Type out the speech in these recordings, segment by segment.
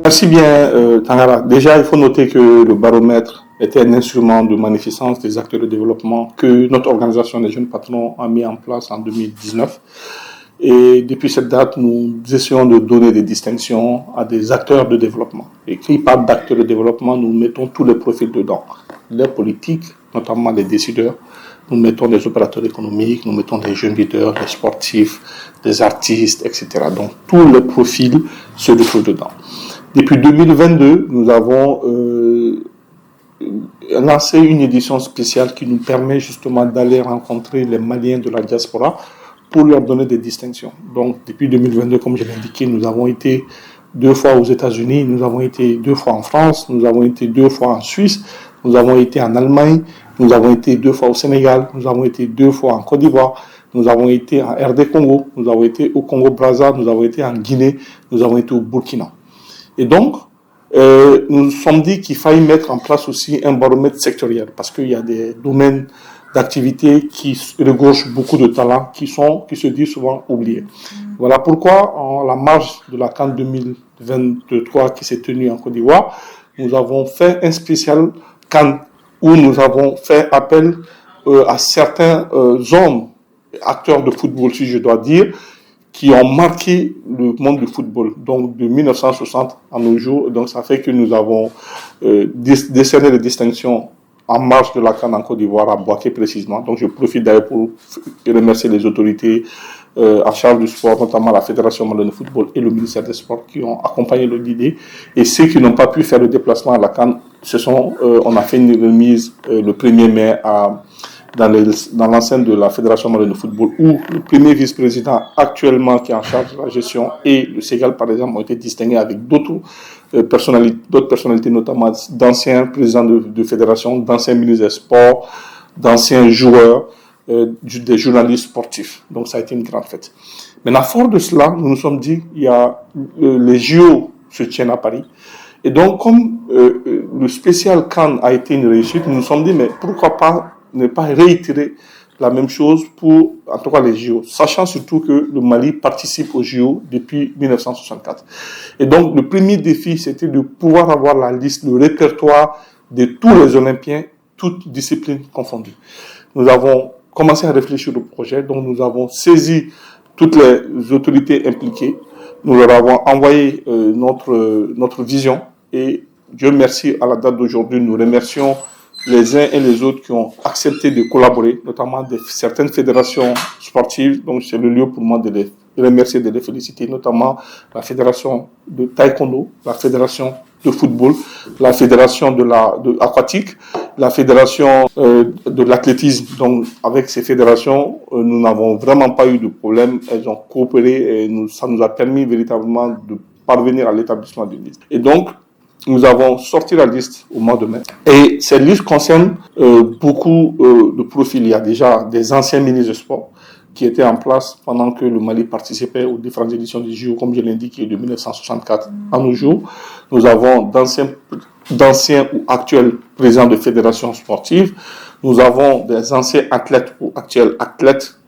Merci bien, Tangara. Déjà, il faut noter que le baromètre était un instrument de magnificence des acteurs de développement que notre organisation des jeunes patrons a mis en place en 2019. Et depuis cette date, nous essayons de donner des distinctions à des acteurs de développement. Et qui parle d'acteurs de développement, nous mettons tous les profils dedans. Les politiques, notamment les décideurs, nous mettons des opérateurs économiques, nous mettons des jeunes leaders, des sportifs, des artistes, etc. Donc tous les profils se retrouvent dedans. Depuis 2022, nous avons lancé une édition spéciale qui nous permet justement d'aller rencontrer les Maliens de la diaspora pour leur donner des distinctions. Donc depuis 2022, comme je l'ai indiqué, nous avons été 2 fois aux États-Unis, nous avons été 2 fois en France, nous avons été 2 fois en Suisse, nous avons été en Allemagne, nous avons été 2 fois au Sénégal, nous avons été 2 fois en Côte d'Ivoire, nous avons été en RD Congo, nous avons été au Congo-Brazza, nous avons été en Guinée, nous avons été au Burkina. Et donc, nous nous sommes dit qu'il fallait mettre en place aussi un baromètre sectoriel parce qu'il y a des domaines d'activité qui regorgent beaucoup de talents qui se disent souvent oubliés. Voilà pourquoi, en la marge de la CAN 2023 qui s'est tenue en Côte d'Ivoire, nous avons fait un spécial CAN où nous avons fait appel à certains hommes, acteurs de football, si je dois dire, qui ont marqué le monde du football, donc de 1960 à nos jours. Donc ça fait que nous avons décerné les distinctions en marge de la CAN en Côte d'Ivoire, à Boaké précisément. Donc je profite d'ailleurs pour remercier les autorités en charge du sport, notamment la Fédération malienne de football et le ministère des Sports qui ont accompagné l'idée. Et ceux qui n'ont pas pu faire le déplacement à la CAN, on a fait une remise le 1er mai dans l'enceinte de la Fédération malienne de football, où le premier vice-président actuellement qui est en charge de la gestion et le Ségal, par exemple, ont été distingués avec d'autres personnalités, notamment d'anciens présidents de fédération, d'anciens ministres des Sports, d'anciens joueurs, des journalistes sportifs. Donc ça a été une grande fête. Maintenant, fort de cela, nous nous sommes dit, les JO se tiennent à Paris. Et donc, comme le spécial CAN a été une réussite, nous nous sommes dit, mais pourquoi pas ne pas réitérer la même chose pour, en tout cas, les JO, sachant surtout que le Mali participe aux JO depuis 1964. Et donc, le premier défi, c'était de pouvoir avoir la liste, le répertoire de tous les Olympiens, toutes disciplines confondues. Nous avons commencé à réfléchir au projet, donc nous avons saisi toutes les autorités impliquées, nous leur avons envoyé notre vision, et Dieu merci, à la date d'aujourd'hui, nous remercions les uns et les autres qui ont accepté de collaborer, notamment certaines fédérations sportives. Donc c'est le lieu pour moi de les remercier, de les féliciter, notamment la fédération de taekwondo, la fédération de football, la fédération de aquatique, la fédération de l'athlétisme. Donc avec ces fédérations, nous n'avons vraiment pas eu de problème. Elles ont coopéré et ça nous a permis véritablement de parvenir à l'établissement d'une liste. Et donc, nous avons sorti la liste au mois de mai. Et cette liste concerne beaucoup de profils. Il y a déjà des anciens ministres de sport qui étaient en place pendant que le Mali participait aux différentes éditions du JO, comme je l'ai indiqué, de 1964 à nos jours. Nous avons d'anciens ou actuels présidents de fédérations sportives. Nous avons des anciens athlètes ou actuels athlètes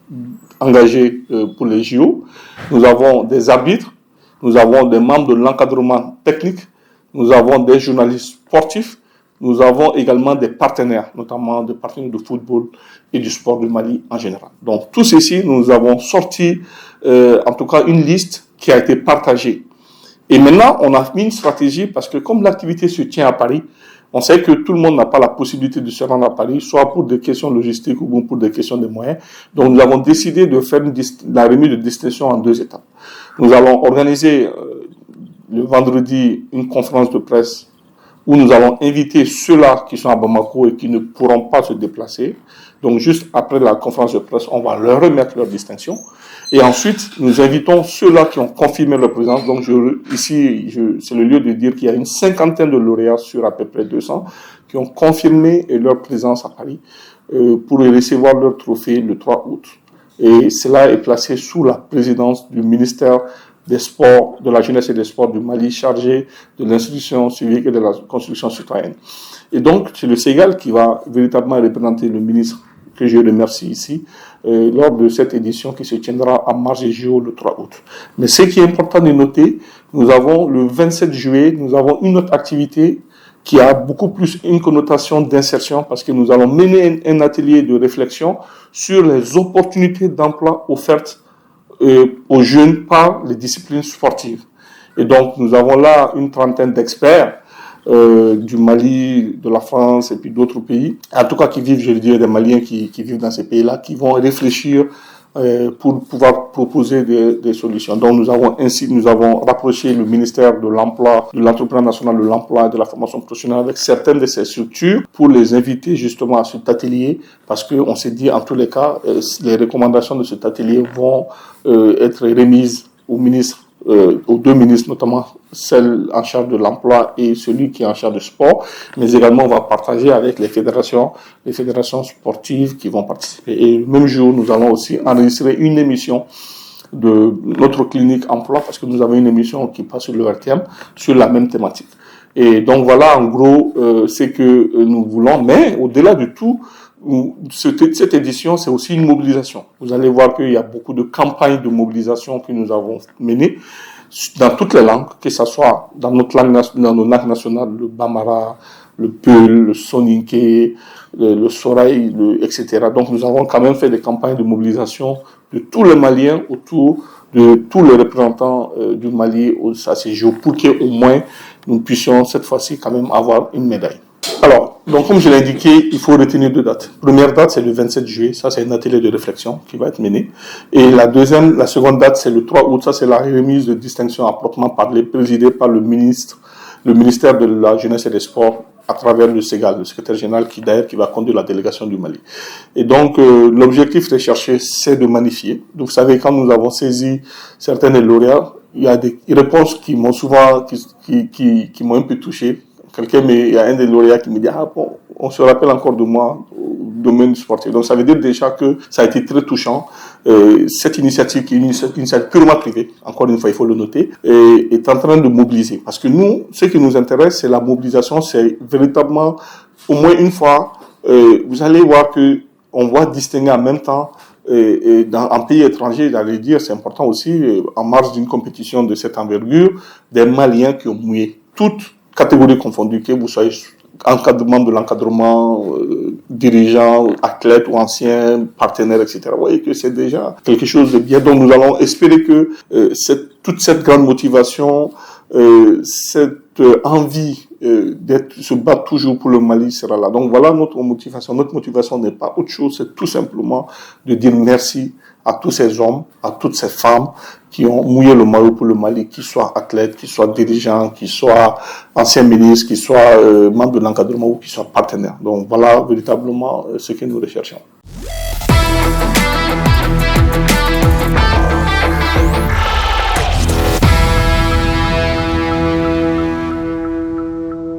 engagés pour les JO. Nous avons des arbitres. Nous avons des membres de l'encadrement technique. Nous avons des journalistes sportifs, nous avons également des partenaires, notamment des partenaires de football et du sport du Mali en général. Donc tout ceci, nous avons sorti en tout cas une liste qui a été partagée. Et maintenant, on a mis une stratégie parce que comme l'activité se tient à Paris, on sait que tout le monde n'a pas la possibilité de se rendre à Paris, soit pour des questions logistiques ou pour des questions de moyens. Donc nous avons décidé de faire la remise de distinction en 2 étapes. Nous allons organiser le vendredi une conférence de presse où nous allons inviter ceux-là qui sont à Bamako et qui ne pourront pas se déplacer. Donc juste après la conférence de presse, on va leur remettre leur distinction. Et ensuite, nous invitons ceux-là qui ont confirmé leur présence. Donc ici, c'est le lieu de dire qu'il y a une 50aine de lauréats sur à peu près 200 qui ont confirmé leur présence à Paris pour recevoir leur trophée le 3 août. Et cela est placé sous la présidence du ministère des Sports, de la Jeunesse et des Sports du Mali, chargé de l'institution civique et de la construction citoyenne. Et donc, c'est le Ségal qui va véritablement représenter le ministre que je remercie ici, lors de cette édition qui se tiendra à Marge-JO le 3 août. Mais ce qui est important de noter, nous avons le 27 juillet, nous avons une autre activité qui a beaucoup plus une connotation d'insertion parce que nous allons mener un atelier de réflexion sur les opportunités d'emploi offertes aux jeunes par les disciplines sportives. Et donc, nous avons là une trentaine d'experts du Mali, de la France et puis d'autres pays, en tout cas qui vivent, je veux dire, des Maliens qui vivent dans ces pays-là, qui vont réfléchir pour pouvoir proposer des solutions. Donc nous avons rapproché le ministère de l'Emploi, de l'Entrepreneuriat national de l'Emploi et de la formation professionnelle avec certaines de ces structures pour les inviter justement à cet atelier parce qu'on s'est dit en tous les cas, les recommandations de cet atelier vont être remises au ministre, aux deux ministres, notamment celle en charge de l'emploi et celui qui est en charge du sport, mais également on va partager avec les fédérations sportives qui vont participer. Et le même jour, nous allons aussi enregistrer une émission de notre clinique emploi, parce que nous avons une émission qui passe sur le RTM sur la même thématique. Et donc voilà en gros ce que nous voulons, mais au-delà de tout, cette édition, c'est aussi une mobilisation. Vous allez voir qu'il y a beaucoup de campagnes de mobilisation que nous avons menées dans toutes les langues, que ce soit dans nos langues nationales, le Bambara, le Peul, le Soninké, le Soraï, etc. Donc nous avons quand même fait des campagnes de mobilisation de tous les Maliens autour de tous les représentants du Mali à ces jours pour qu'au moins nous puissions cette fois-ci quand même avoir une médaille. Alors, donc comme je l'ai indiqué, il faut retenir deux dates. Première date, c'est le 27 juillet, ça c'est un atelier de réflexion qui va être mené. Et la seconde date, c'est le 3 août, ça c'est la remise de distinction à proprement parler, présidée par le ministère de la Jeunesse et des Sports, à travers le SEGAL, le secrétaire général qui va conduire la délégation du Mali. Et donc, l'objectif recherché, c'est de magnifier. Donc, vous savez, quand nous avons saisi certains des lauréats, il y a des réponses qui m'ont souvent, qui m'ont un peu touché. Il y a un des lauréats qui me dit, ah bon, on se rappelle encore de moi au domaine sportif. Donc ça veut dire déjà que ça a été très touchant. Cette initiative, qui est une initiative purement privée, encore une fois, il faut le noter, est en train de mobiliser. Parce que nous, ce qui nous intéresse, c'est la mobilisation, c'est véritablement, au moins une fois, vous allez voir que on va distinguer en même temps en pays étranger, j'allais dire, c'est important aussi, en marge d'une compétition de cette envergure, des Maliens qui ont mouillé toutes catégories confondues, que vous soyez de l'encadrement, dirigeant, athlète ou ancien, partenaire, etc. Vous voyez que c'est déjà quelque chose de bien. Donc nous allons espérer que toute cette grande motivation, cette envie se battre toujours pour le Mali sera là. Donc voilà notre motivation. Notre motivation n'est pas autre chose, c'est tout simplement de dire merci à tous ces hommes, à toutes ces femmes qui ont mouillé le maillot pour le Mali, qu'ils soient athlètes, qu'ils soient dirigeants, qu'ils soient anciens ministres, qu'ils soient membres de l'encadrement ou qu'ils soient partenaires. Donc voilà véritablement ce que nous recherchons.